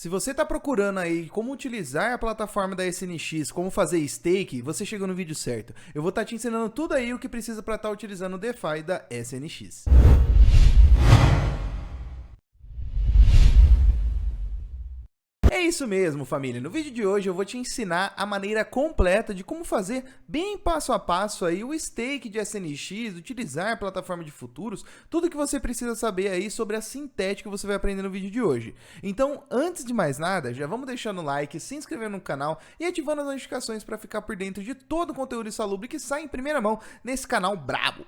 Se você está procurando aí como utilizar a plataforma da SNX, como fazer stake, você chegou no vídeo certo. Eu vou estar te ensinando tudo aí o que precisa para estar utilizando o DeFi da SNX. É isso mesmo, família. No vídeo de hoje eu vou te ensinar a maneira completa de como fazer bem passo a passo aí o stake de SNX, utilizar a plataforma de futuros, tudo que você precisa saber aí sobre a Synthetix que você vai aprender no vídeo de hoje. Então, antes de mais nada, já vamos deixando o like, se inscrevendo no canal e ativando as notificações para ficar por dentro de todo o conteúdo insalubre que sai em primeira mão nesse canal brabo.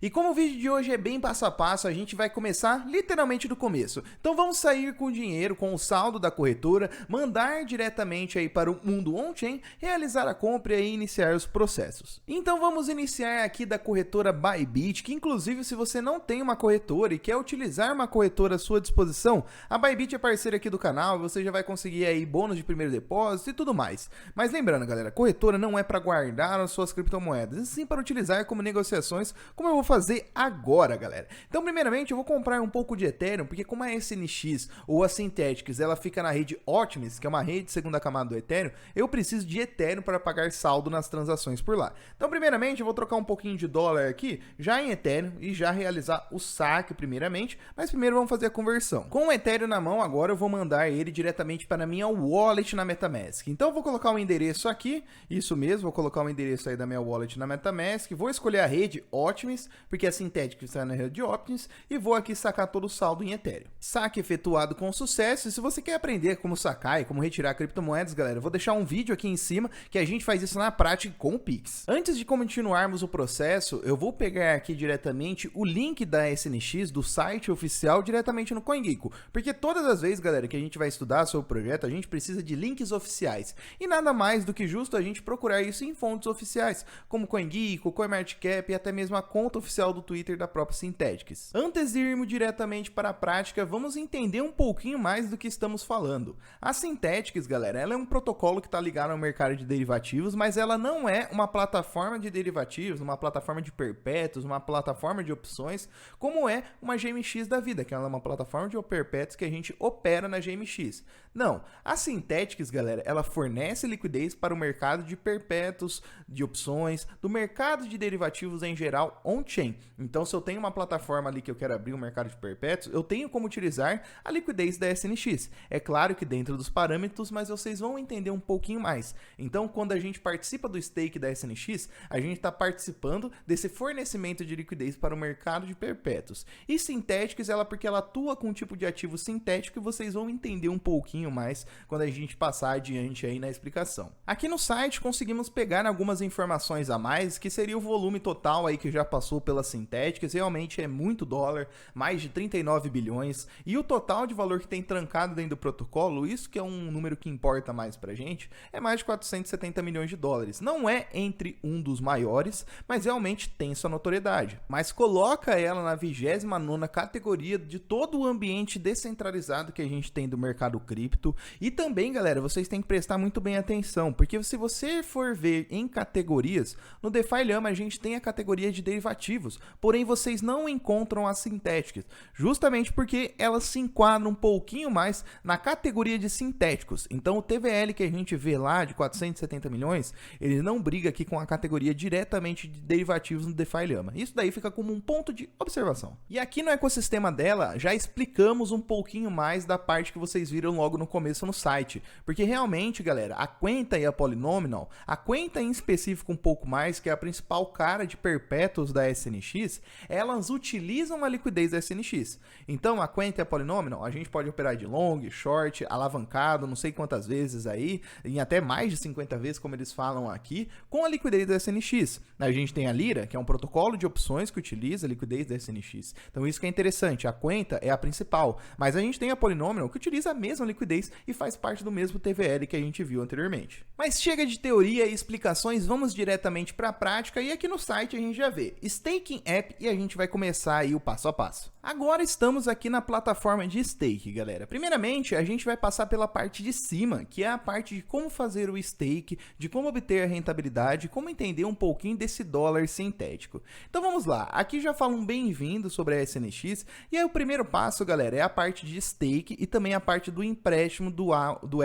E como o vídeo de hoje é bem passo a passo, a gente vai começar literalmente do começo. Então vamos sair com o dinheiro, com o saldo da corretora, mandar diretamente aí para o mundo on-chain, realizar a compra e iniciar os processos. Então vamos iniciar aqui da corretora Bybit, que inclusive se você não tem uma corretora e quer utilizar uma corretora à sua disposição, a Bybit é parceira aqui do canal, você já vai conseguir aí bônus de primeiro depósito e tudo mais. Mas lembrando, galera, corretora não é para guardar as suas criptomoedas, e sim para utilizar como negociações, como eu vou fazer agora, galera. Então, primeiramente, eu vou comprar um pouco de Ethereum, porque como a SNX ou a Synthetix, ela fica na rede Optimus, que é uma rede de segunda camada do Ethereum, eu preciso de Ethereum para pagar saldo nas transações por lá. Então, primeiramente, eu vou trocar um pouquinho de dólar aqui, já em Ethereum, e já realizar o saque primeiramente, mas primeiro vamos fazer a conversão. Com o Ethereum na mão, agora eu vou mandar ele diretamente para a minha wallet na MetaMask. Então, eu vou colocar o endereço aqui, isso mesmo, vou colocar o endereço aí da minha wallet na MetaMask, vou escolher a rede Optimus, porque a Synthetix está na rede de Optimus, e vou aqui sacar todo o saldo em Ethereum. Saque efetuado com sucesso, e se você quer aprender como sacar e como retirar criptomoedas, galera, eu vou deixar um vídeo aqui em cima que a gente faz isso na prática com o Pix. Antes de continuarmos o processo, eu vou pegar aqui diretamente o link da SNX, do site oficial, diretamente no CoinGecko, porque todas as vezes, galera, que a gente vai estudar sobre o projeto, a gente precisa de links oficiais, e nada mais do que justo a gente procurar isso em fontes oficiais, como CoinGecko, CoinMarketCap e até mesmo a conta oficial do Twitter da própria Synthetix. Antes de irmos diretamente para a prática, vamos entender um pouquinho mais do que estamos falando. A Synthetix, galera, ela é um protocolo que está ligado ao mercado de derivativos, mas ela não é uma plataforma de derivativos, uma plataforma de perpétuos, uma plataforma de opções, como é uma GMX da vida, que ela é uma plataforma de perpétuos que a gente opera na GMX. Não, a Synthetix, galera, ela fornece liquidez para o mercado de perpétuos, de opções, do mercado de derivativos em geral on-chain. Então, se eu tenho uma plataforma ali que eu quero abrir um mercado de perpétuos, eu tenho como utilizar a liquidez da SNX. É claro que dentro dos parâmetros, mas vocês vão entender um pouquinho mais. Então, quando a gente participa do stake da SNX, a gente está participando desse fornecimento de liquidez para o mercado de perpétuos. E Synthetix, porque ela atua com um tipo de ativo sintético que vocês vão entender um pouquinho mais quando a gente passar adiante aí na explicação. Aqui no site conseguimos pegar algumas informações a mais, que seria o volume total aí que já passou pela Synthetix, realmente é muito dólar, mais de 39 bilhões, e o total de valor que tem trancado dentro do protocolo, isso que é um número que importa mais pra gente, é mais de 470 milhões de dólares. Não é entre um dos maiores, mas realmente tem sua notoriedade. Mas coloca ela na 29ª categoria de todo o ambiente descentralizado que a gente tem do mercado cripto. E também, galera, vocês têm que prestar muito bem atenção, porque se você for ver em categorias, no DeFi Llama a gente tem a categoria de derivativos, porém vocês não encontram a Synthetix, justamente porque elas se enquadram um pouquinho mais na categoria de sintéticos. Então o TVL que a gente vê lá de 470 milhões, ele não briga aqui com a categoria diretamente de derivativos no DeFi Llama. Isso daí fica como um ponto de observação. E aqui no ecossistema dela, já explicamos um pouquinho mais da parte que vocês viram logo no começo no site, porque realmente, galera, a Quenta e a Polynomial, a Quenta em específico um pouco mais, que é a principal cara de perpétuos da SNX, elas utilizam a liquidez da SNX. Então, a Quenta e a Polynomial, a gente pode operar de long, short, alavancado, não sei quantas vezes aí, em até mais de 50 vezes, como eles falam aqui, com a liquidez da SNX. A gente tem a Lira, que é um protocolo de opções que utiliza a liquidez da SNX. Então, isso que é interessante, a Quenta é a principal, mas a gente tem a Polynomial, que utiliza a mesma liquidez e faz parte do mesmo TVL que a gente viu anteriormente. Mas chega de teoria e explicações, vamos diretamente para a prática, e aqui no site a gente já vê Staking App e a gente vai começar aí o passo a passo. Agora estamos aqui na plataforma de stake, galera. Primeiramente, a gente vai passar pela parte de cima, que é a parte de como fazer o stake, de como obter a rentabilidade, como entender um pouquinho desse dólar sintético. Então vamos lá, aqui já falo um bem-vindo sobre a SNX, e aí o primeiro passo, galera, é a parte de stake e também a parte do empréstimo do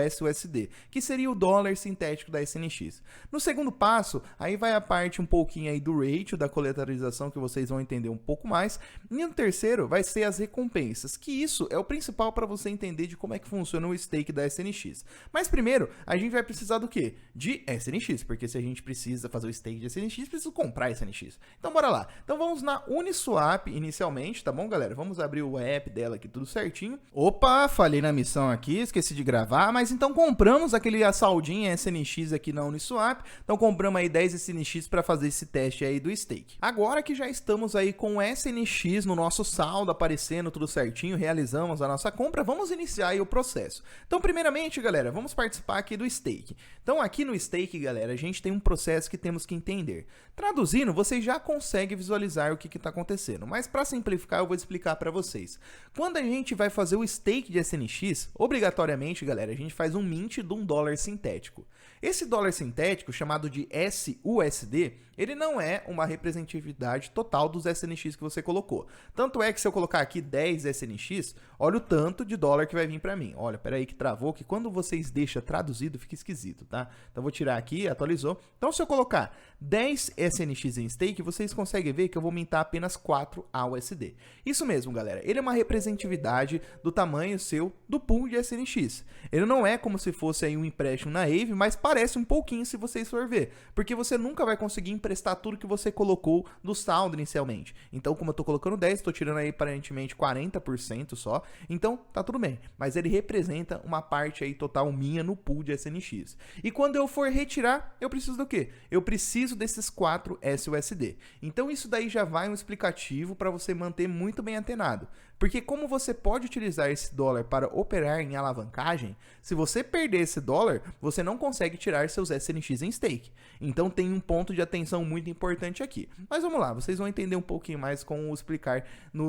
SUSD, que seria o dólar sintético da SNX. No segundo passo, aí vai a parte um pouquinho aí do ratio, da coletarização, que vocês vão entender um pouco mais, e no terceiro vai ser as recompensas, que isso é o principal para você entender de como é que funciona o stake da SNX. Mas primeiro, a gente vai precisar do quê? De SNX, porque se a gente precisa fazer o stake de SNX, precisa comprar SNX. Então bora lá. Então vamos na Uniswap inicialmente, tá bom, galera? Vamos abrir o app dela aqui tudo certinho. Opa, falhei na missão aqui, esqueci de gravar, mas então compramos a saldinha SNX aqui na Uniswap. Então compramos aí 10 SNX para fazer esse teste aí do stake. Agora que já estamos aí com o SNX no nosso saldo aparecendo tudo certinho, realizamos a nossa compra, vamos iniciar aí o processo. Então, primeiramente, galera, vamos participar aqui do stake. Então, aqui no stake, galera, a gente tem um processo que temos que entender. Traduzindo, vocês já conseguem visualizar o que está acontecendo, mas para simplificar, eu vou explicar para vocês. Quando a gente vai fazer o stake de SNX, obrigatoriamente, galera, a gente faz um mint de um dólar sintético. Esse dólar sintético, chamado de SUSD, ele não é uma representatividade total dos SNX que você colocou. Tanto é que se eu colocar aqui 10 SNX, olha o tanto de dólar que vai vir para mim. Olha, peraí que travou, que quando vocês deixam traduzido fica esquisito, tá? Então vou tirar aqui, atualizou. Então se eu colocar 10 SNX em stake, vocês conseguem ver que eu vou mintar apenas 4 AUSD. Isso mesmo, galera. Ele é uma representatividade do tamanho seu do pool de SNX. Ele não é como se fosse aí um empréstimo na Aave, mas parece um pouquinho se vocês for ver, porque você nunca vai conseguir emprestar tudo que você colocou no saldo inicialmente. Então, como eu tô colocando 10, tô tirando aí aparentemente 40% só, então tá tudo bem, mas ele representa uma parte aí total minha no pool de SNX. E quando eu for retirar, eu preciso do quê? Eu preciso desses 4 SUSD. Então isso daí já vai um explicativo para você manter muito bem antenado. Porque como você pode utilizar esse dólar para operar em alavancagem, se você perder esse dólar, você não consegue tirar seus SNX em stake. Então tem um ponto de atenção muito importante aqui. Mas vamos lá, vocês vão entender um pouquinho mais com o explicar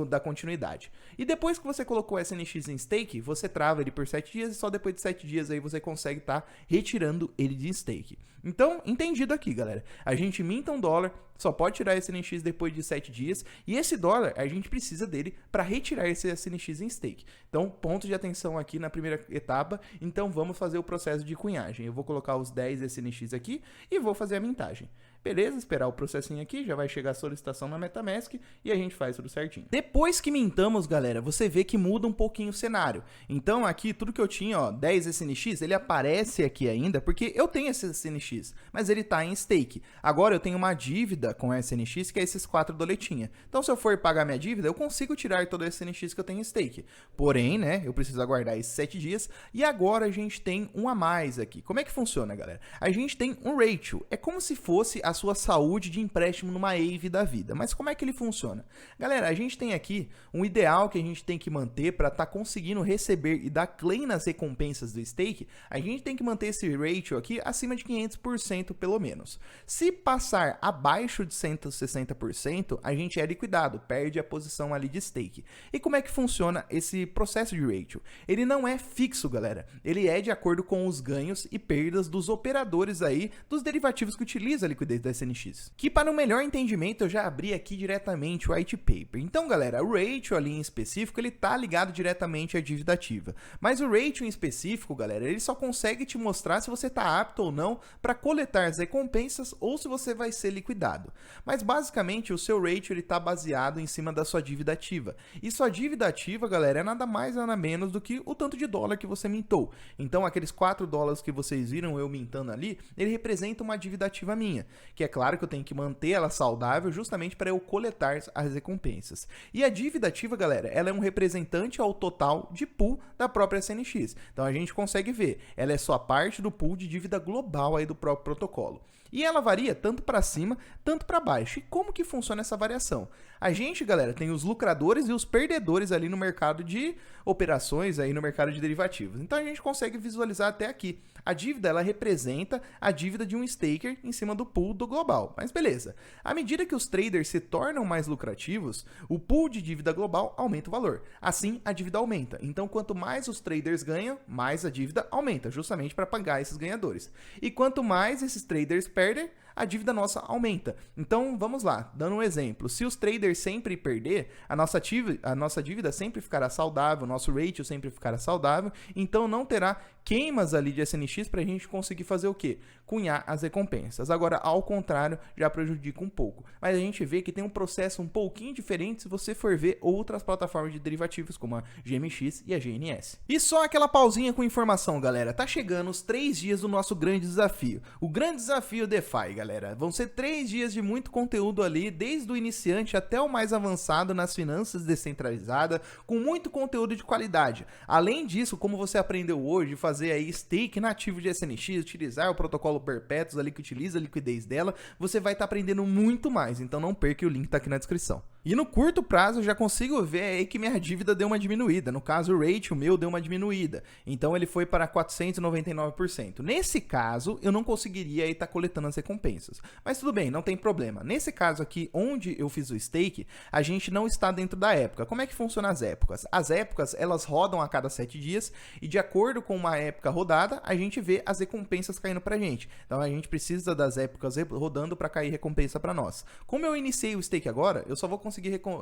da continuidade. E depois que você colocou o SNX em stake, você trava ele por 7 dias e só depois de 7 dias aí você consegue estar retirando ele de stake. Então, entendido aqui, galera. A gente minta um dólar, só pode tirar SNX depois de 7 dias, e esse dólar, a gente precisa dele para retirar esse SNX em stake. Então, ponto de atenção aqui na primeira etapa, então vamos fazer o processo de cunhagem. Eu vou colocar os 10 SNX aqui e vou fazer a mintagem. Beleza, esperar o processinho aqui, já vai chegar a solicitação na MetaMask e a gente faz tudo certinho. Depois que mintamos, galera, você vê que muda um pouquinho o cenário. Então aqui, tudo que eu tinha, ó, 10 SNX, ele aparece aqui ainda, porque eu tenho esse SNX, mas ele tá em stake. Agora eu tenho uma dívida com a SNX, que é esses 4 doletinha. Então se eu for pagar minha dívida, eu consigo tirar todo o SNX que eu tenho em stake. Porém, né, eu preciso aguardar esses 7 dias, e agora a gente tem um a mais aqui. Como é que funciona, galera? A gente tem um ratio, é como se fosse a sua saúde de empréstimo numa Aave da vida. Mas como é que ele funciona? Galera, a gente tem aqui um ideal que a gente tem que manter para estar conseguindo receber e dar claim nas recompensas do stake. A gente tem que manter esse ratio aqui acima de 500% pelo menos. Se passar abaixo de 160%, a gente é liquidado, perde a posição ali de stake. E como é que funciona esse processo de ratio? Ele não é fixo, galera. Ele é de acordo com os ganhos e perdas dos operadores aí, dos derivativos que utilizam a liquidez da SNX. Que para um melhor entendimento eu já abri aqui diretamente o white paper. Então, galera, o ratio ali em específico, ele tá ligado diretamente à dívida ativa. Mas o ratio em específico, galera, ele só consegue te mostrar se você tá apto ou não para coletar as recompensas ou se você vai ser liquidado. Mas basicamente o seu ratio ele tá baseado em cima da sua dívida ativa. E sua dívida ativa, galera, é nada mais nada menos do que o tanto de dólar que você mintou. Então, aqueles 4 dólares que vocês viram eu mintando ali, ele representa uma dívida ativa minha, que é claro que eu tenho que manter ela saudável justamente para eu coletar as recompensas. E a dívida ativa, galera, ela é um representante ao total de pool da própria SNX. Então a gente consegue ver, ela é só parte do pool de dívida global aí do próprio protocolo. E ela varia tanto para cima, tanto para baixo. E como que funciona essa variação? A gente, galera, tem os lucradores e os perdedores ali no mercado de operações, aí no mercado de derivativos. Então a gente consegue visualizar até aqui. A dívida, ela representa a dívida de um staker em cima do pool do global, mas beleza. À medida que os traders se tornam mais lucrativos, o pool de dívida global aumenta o valor. Assim, a dívida aumenta. Então, quanto mais os traders ganham, mais a dívida aumenta, justamente para pagar esses ganhadores. E quanto mais esses traders perdem, a dívida nossa aumenta. Então, vamos lá, dando um exemplo. Se os traders sempre perder, a nossa dívida sempre ficará saudável, o nosso ratio sempre ficará saudável, então não terá queimas ali de SNX para a gente conseguir fazer o quê? Cunhar as recompensas. Agora, ao contrário, já prejudica um pouco. Mas a gente vê que tem um processo um pouquinho diferente se você for ver outras plataformas de derivativos, como a GMX e a GNS. E só aquela pausinha com informação, galera. Tá chegando os 3 dias do nosso grande desafio. O grande desafio DeFi, galera. Vão ser 3 dias de muito conteúdo ali, desde o iniciante até o mais avançado nas finanças descentralizadas, com muito conteúdo de qualidade. Além disso, como você aprendeu hoje, fazer aí stake nativo de SNX, utilizar o protocolo Perpétuos ali que utiliza a liquidez dela, você vai estar aprendendo muito mais, então não perca, o link tá aqui na descrição. E no curto prazo eu já consigo ver aí que minha dívida deu uma diminuída. No caso, o rate, o meu, deu uma diminuída. Então ele foi para 499%. Nesse caso, eu não conseguiria aí estar coletando as recompensas. Mas tudo bem, não tem problema. Nesse caso aqui, onde eu fiz o stake, a gente não está dentro da época. Como é que funciona as épocas? As épocas, elas rodam a cada 7 dias e de acordo com uma época rodada, a gente vê as recompensas caindo pra gente. Então a gente precisa das épocas rodando para cair recompensa para nós. Como eu iniciei o stake agora, eu só vou conseguir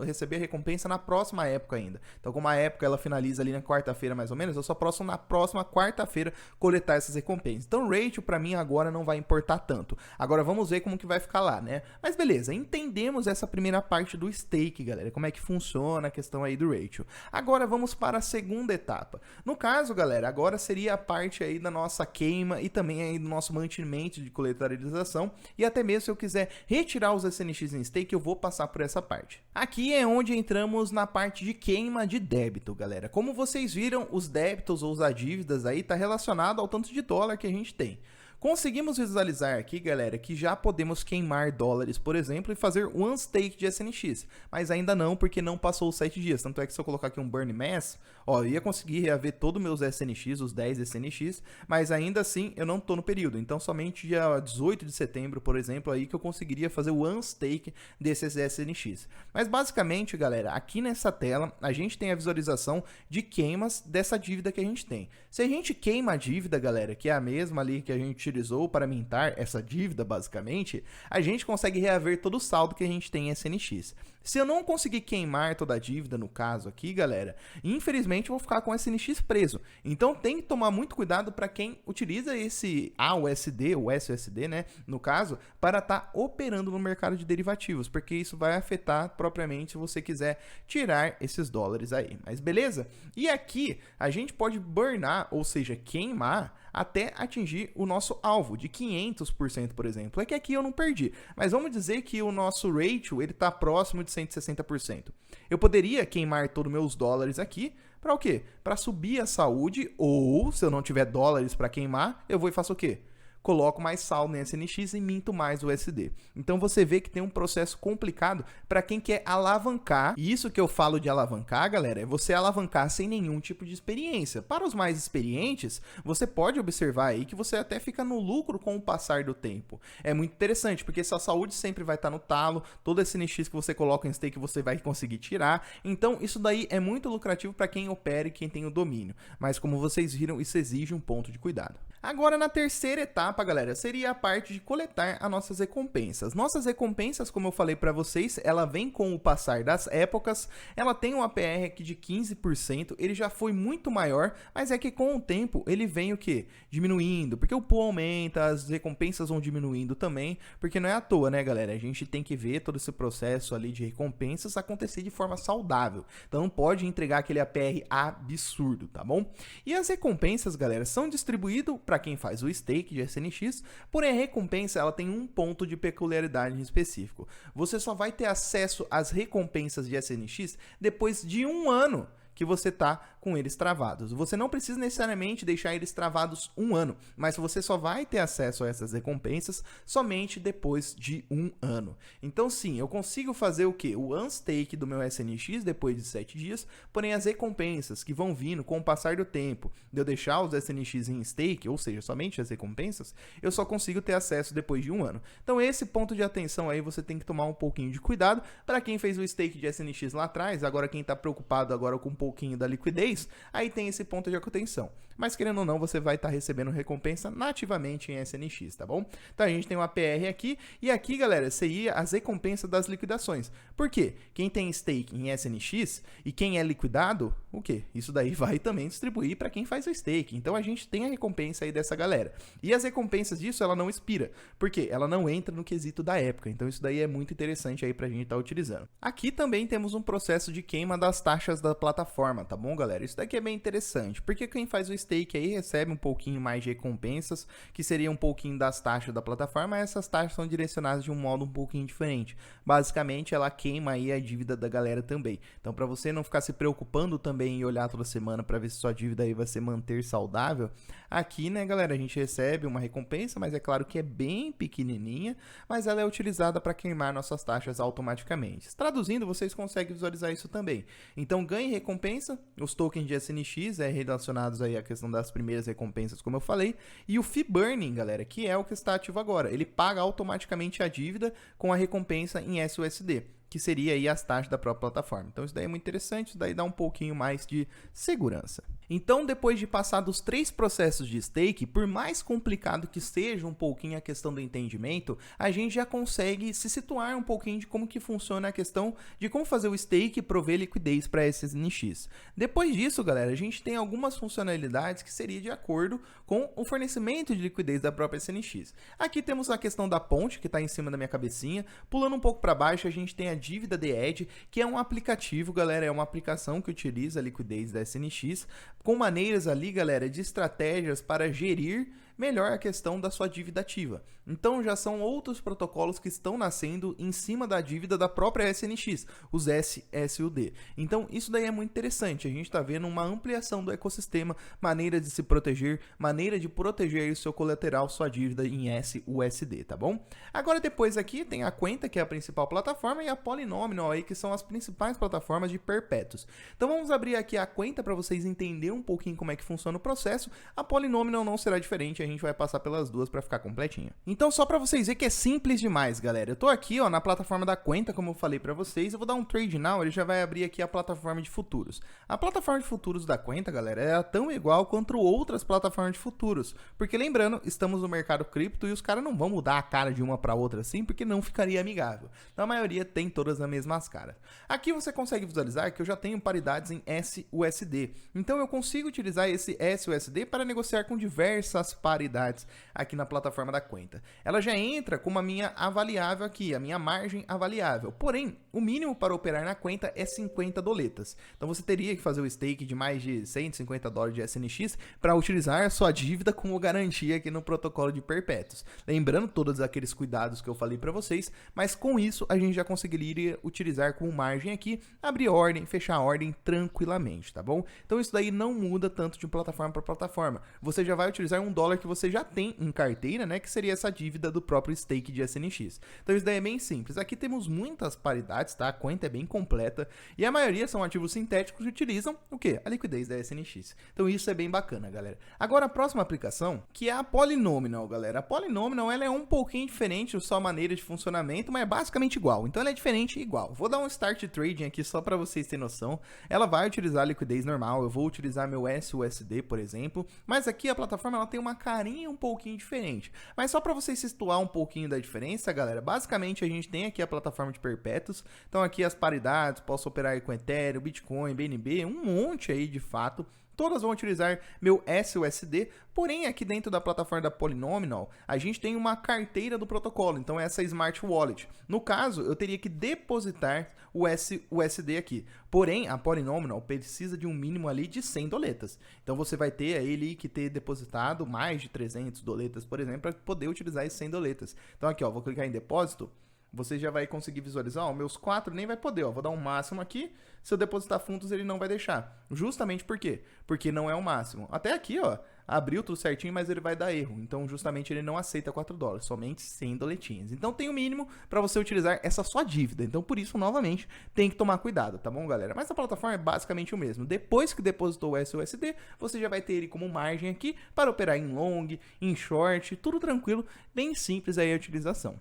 receber a recompensa na próxima época ainda. Então, como a época ela finaliza ali na quarta-feira mais ou menos, eu só posso na próxima quarta-feira coletar essas recompensas. Então, o ratio para mim agora não vai importar tanto. Agora vamos ver como que vai ficar lá, né? Mas beleza, entendemos essa primeira parte do stake, galera, como é que funciona a questão aí do ratio. Agora vamos para a segunda etapa. No caso, galera, agora seria a parte aí da nossa queima e também aí do nosso mantimento de coletarização, e até mesmo se eu quiser retirar os SNX em stake, eu vou passar por essa parte. Aqui é onde entramos na parte de queima de débito, galera. Como vocês viram, os débitos ou as dívidas aí tá relacionado ao tanto de dólar que a gente tem. Conseguimos visualizar aqui, galera, que já podemos queimar dólares, por exemplo, e fazer one stake de SNX, mas ainda não, porque não passou os 7 dias. Tanto é que se eu colocar aqui um burn mass, ó, eu ia conseguir reaver todos os meus SNX, os 10 SNX, mas ainda assim eu não tô no período. Então somente dia 18 de setembro, por exemplo, aí que eu conseguiria fazer o one stake desses SNX. Mas basicamente, galera, aqui nessa tela a gente tem a visualização de queimas dessa dívida que a gente tem. Se a gente queima a dívida, galera, que é a mesma ali que a gente utilizou para mintar essa dívida, basicamente, a gente consegue reaver todo o saldo que a gente tem em SNX. Se eu não conseguir queimar toda a dívida, no caso aqui, galera, infelizmente eu vou ficar com o SNX preso. Então tem que tomar muito cuidado para quem utiliza esse AUSD, ou SUSD, né, no caso, para estar operando no mercado de derivativos, porque isso vai afetar propriamente se você quiser tirar esses dólares aí. Mas beleza? E aqui a gente pode burnar, ou seja, queimar, até atingir o nosso alvo de 500%, por exemplo. É que aqui eu não perdi, mas vamos dizer que o nosso ratio ele está próximo de 160%. Eu poderia queimar todos os meus dólares aqui para o quê? Para subir a saúde, ou se eu não tiver dólares para queimar, eu vou e faço o quê? Coloco mais saldo no SNX e minto mais o USD. Então você vê que tem um processo complicado para quem quer alavancar. E isso que eu falo de alavancar, galera, é você alavancar sem nenhum tipo de experiência. Para os mais experientes, você pode observar aí que você até fica no lucro com o passar do tempo. É muito interessante, porque sua saúde sempre vai estar no talo, todo SNX que você coloca em stake você vai conseguir tirar. Então isso daí é muito lucrativo para quem opera e quem tem o domínio. Mas como vocês viram, isso exige um ponto de cuidado. Agora, na terceira etapa, galera, seria a parte de coletar as nossas recompensas. Nossas recompensas, como eu falei para vocês, ela vem com o passar das épocas, ela tem um APR aqui de 15%, ele já foi muito maior, mas é que com o tempo ele vem o quê? Diminuindo, porque o pool aumenta, as recompensas vão diminuindo também, porque não é à toa, né, galera? A gente tem que ver todo esse processo ali de recompensas acontecer de forma saudável, então não pode entregar aquele APR absurdo, tá bom? E as recompensas, galera, são distribuídas para quem faz o stake de SNX, porém a recompensa ela tem um ponto de peculiaridade em específico. Você só vai ter acesso às recompensas de SNX depois de 1 ano que você tá com eles travados. Você não precisa necessariamente deixar eles travados um ano, mas você só vai ter acesso a essas recompensas somente depois de um ano. Então sim, eu consigo fazer o que? O unstake do meu SNX depois de 7 dias, porém as recompensas que vão vindo com o passar do tempo, de eu deixar os SNX em stake, ou seja, somente as recompensas, eu só consigo ter acesso depois de um ano. Então esse ponto de atenção aí você tem que tomar um pouquinho de cuidado. Para quem fez o stake de SNX lá atrás, agora quem está preocupado agora com um pouquinho da liquidez, aí tem esse ponto de atenção. Mas querendo ou não, você vai estar recebendo recompensa nativamente em SNX, tá bom? Então a gente tem uma PR aqui, e aqui, galera, seria as recompensas das liquidações. Por quê? Quem tem stake em SNX e quem é liquidado, o quê? Isso daí vai também distribuir para quem faz o stake. Então a gente tem a recompensa aí dessa galera. E as recompensas disso, ela não expira. Por quê? Ela não entra no quesito da época. Então isso daí é muito interessante aí pra gente estar utilizando. Aqui também temos um processo de queima das taxas da plataforma, tá bom, galera? Isso daqui é bem interessante, porque quem faz o stake aí recebe um pouquinho mais de recompensas, que seria um pouquinho das taxas da plataforma, mas essas taxas são direcionadas de um modo um pouquinho diferente. Basicamente, ela queima aí a dívida da galera também. Então, para você não ficar se preocupando também em olhar toda semana para ver se sua dívida aí vai se manter saudável, aqui, né, galera, a gente recebe uma recompensa, mas é claro que é bem pequenininha, mas ela é utilizada para queimar nossas taxas automaticamente. Traduzindo, vocês conseguem visualizar isso também. Então, ganhe recompensa, os tokens de SNX relacionados aí à questão das primeiras recompensas, como eu falei, e o fee burning, galera, que é o que está ativo agora. Ele paga automaticamente a dívida com a recompensa em SUSD, que seria aí as taxas da própria plataforma. Então isso daí é muito interessante, isso daí dá um pouquinho mais de segurança. Então, depois de passar dos 3 processos de stake, por mais complicado que seja um pouquinho a questão do entendimento, a gente já consegue se situar um pouquinho de como que funciona a questão de como fazer o stake e prover liquidez para esses NX. Depois disso, galera, a gente tem algumas funcionalidades que seria de acordo com o fornecimento de liquidez da própria SNX. Aqui temos a questão da ponte, que está em cima da minha cabecinha. Pulando um pouco para baixo, a gente tem a dívida The Edge, que é um aplicativo, galera, é uma aplicação que utiliza a liquidez da SNX, com maneiras ali, galera, de estratégias para gerir melhor a questão da sua dívida ativa. Então já são outros protocolos que estão nascendo em cima da dívida da própria SNX, os SSUD. Então isso daí é muito interessante, a gente está vendo uma ampliação do ecossistema, maneira de se proteger, maneira de proteger o seu colateral, sua dívida em SUSD, tá bom? Agora depois aqui tem a Quenta, que é a principal plataforma, e a Polynomial aí, que são as principais plataformas de perpétuos. Então vamos abrir aqui a Quenta para vocês entenderem um pouquinho como é que funciona o processo. A Polynomial não será diferente, a gente vai passar pelas duas para ficar completinha. Então só para vocês verem que é simples demais, galera. Eu tô aqui, ó, na plataforma da Quenta, como eu falei para vocês. Eu vou dar um trade now, ele já vai abrir aqui a plataforma de futuros. A plataforma de futuros da Quenta, galera, é tão igual quanto outras plataformas de futuros, porque lembrando, estamos no mercado cripto e os caras não vão mudar a cara de uma para outra assim, porque não ficaria amigável. Na maioria tem todas as mesmas caras. Aqui você consegue visualizar que eu já tenho paridades em SUSD. Então eu consigo utilizar esse SUSD para negociar com diversas paridades aqui na plataforma da Quenta. Ela já entra com a minha avaliável aqui, a minha margem avaliável. Porém, o mínimo para operar na Quenta é 50 doletas. Então você teria que fazer o stake de mais de 150 dólares de SNX para utilizar a sua dívida como garantia aqui no protocolo de perpétuos. Lembrando todos aqueles cuidados que eu falei para vocês, mas com isso a gente já conseguiria utilizar com margem aqui, abrir ordem, fechar a ordem tranquilamente, tá bom? Então isso daí não muda tanto de plataforma para plataforma. Você já vai utilizar um dólar que você já tem em carteira, né, que seria essa dívida do próprio stake de SNX. Então isso daí é bem simples. Aqui temos muitas paridades, tá? A Quenta é bem completa e a maioria são ativos sintéticos e utilizam o quê? A liquidez da SNX. Então isso é bem bacana, galera. Agora a próxima aplicação, que é a Polynomial, galera. A Polynomial, ela é um pouquinho diferente, só a maneira de funcionamento, mas é basicamente igual. Então ela é diferente e igual. Vou dar um start trading aqui só para vocês terem noção. Ela vai utilizar a liquidez normal, eu vou utilizar meu SUSD, por exemplo, mas aqui a plataforma ela tem uma carinha um pouquinho diferente. Mas só para vocês situar um pouquinho da diferença, galera, basicamente a gente tem aqui a plataforma de perpétuos, então aqui as paridades, posso operar aí com Ethereum, Bitcoin, BNB, um monte aí de fato. Todas vão utilizar meu SUSD, porém aqui dentro da plataforma da Polynomial, a gente tem uma carteira do protocolo, então essa é a Smart Wallet. No caso, eu teria que depositar o SUSD aqui, porém a Polynomial precisa de um mínimo ali de 100 doletas. Então você vai ter aí que ter depositado mais de 300 doletas, por exemplo, para poder utilizar esses 100 doletas. Então aqui, ó, vou clicar em depósito. você já vai conseguir visualizar, ó, meus 4 nem vai poder, ó, vou dar um máximo aqui, se eu depositar fundos ele não vai deixar. Justamente por quê? Porque não é o máximo. Até aqui, ó, abriu tudo certinho, mas ele vai dar erro. Então, justamente, ele não aceita 4 dólares, somente 100 doletinhas. Então, tem o mínimo para você utilizar essa sua dívida. Então, por isso, novamente, tem que tomar cuidado, tá bom, galera? Mas a plataforma é basicamente o mesmo. Depois que depositou o SUSD, você já vai ter ele como margem aqui para operar em long, em short, tudo tranquilo, bem simples aí a utilização.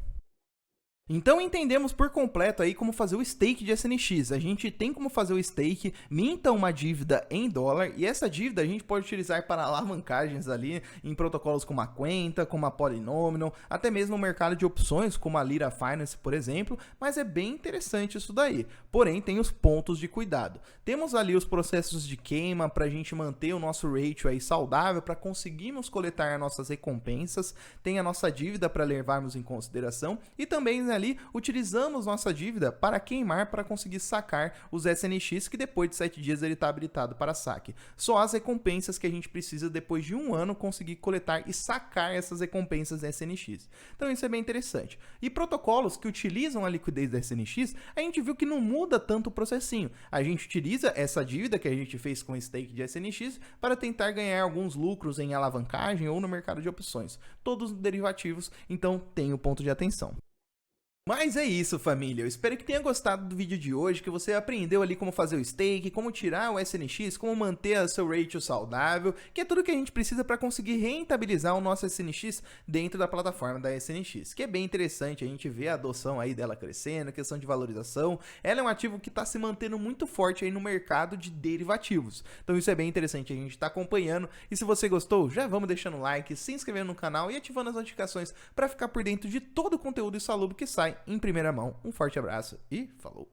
Então entendemos por completo aí como fazer o stake de SNX. A gente tem como fazer o stake, minta uma dívida em dólar, e essa dívida a gente pode utilizar para alavancagens ali em protocolos como a Quenta, como a Polynomial, até mesmo no mercado de opções como a Lira Finance, por exemplo, mas é bem interessante isso daí. Porém, tem os pontos de cuidado. Temos ali os processos de queima para a gente manter o nosso ratio aí saudável, para conseguirmos coletar as nossas recompensas, tem a nossa dívida para levarmos em consideração, e também ali utilizamos nossa dívida para queimar para conseguir sacar os SNX, que depois de 7 dias ele está habilitado para saque. Só as recompensas que a gente precisa depois de 1 ano conseguir coletar e sacar essas recompensas SNX. Então isso é bem interessante. E protocolos que utilizam a liquidez da SNX, a gente viu que não muda tanto o processinho. A gente utiliza essa dívida que a gente fez com o stake de SNX para tentar ganhar alguns lucros em alavancagem ou no mercado de opções. Todos derivativos, então tem o ponto de atenção. Mas é isso, família. Eu espero que tenha gostado do vídeo de hoje, que você aprendeu ali como fazer o stake, como tirar o SNX, como manter o seu ratio saudável, que é tudo que a gente precisa para conseguir rentabilizar o nosso SNX dentro da plataforma da SNX, que é bem interessante a gente ver a adoção aí dela crescendo, a questão de valorização. Ela é um ativo que está se mantendo muito forte aí no mercado de derivativos. Então isso é bem interessante a gente estar acompanhando. E se você gostou, já vamos deixando o like, se inscrevendo no canal e ativando as notificações para ficar por dentro de todo o conteúdo insalubre que sai em primeira mão. Um forte abraço e falou!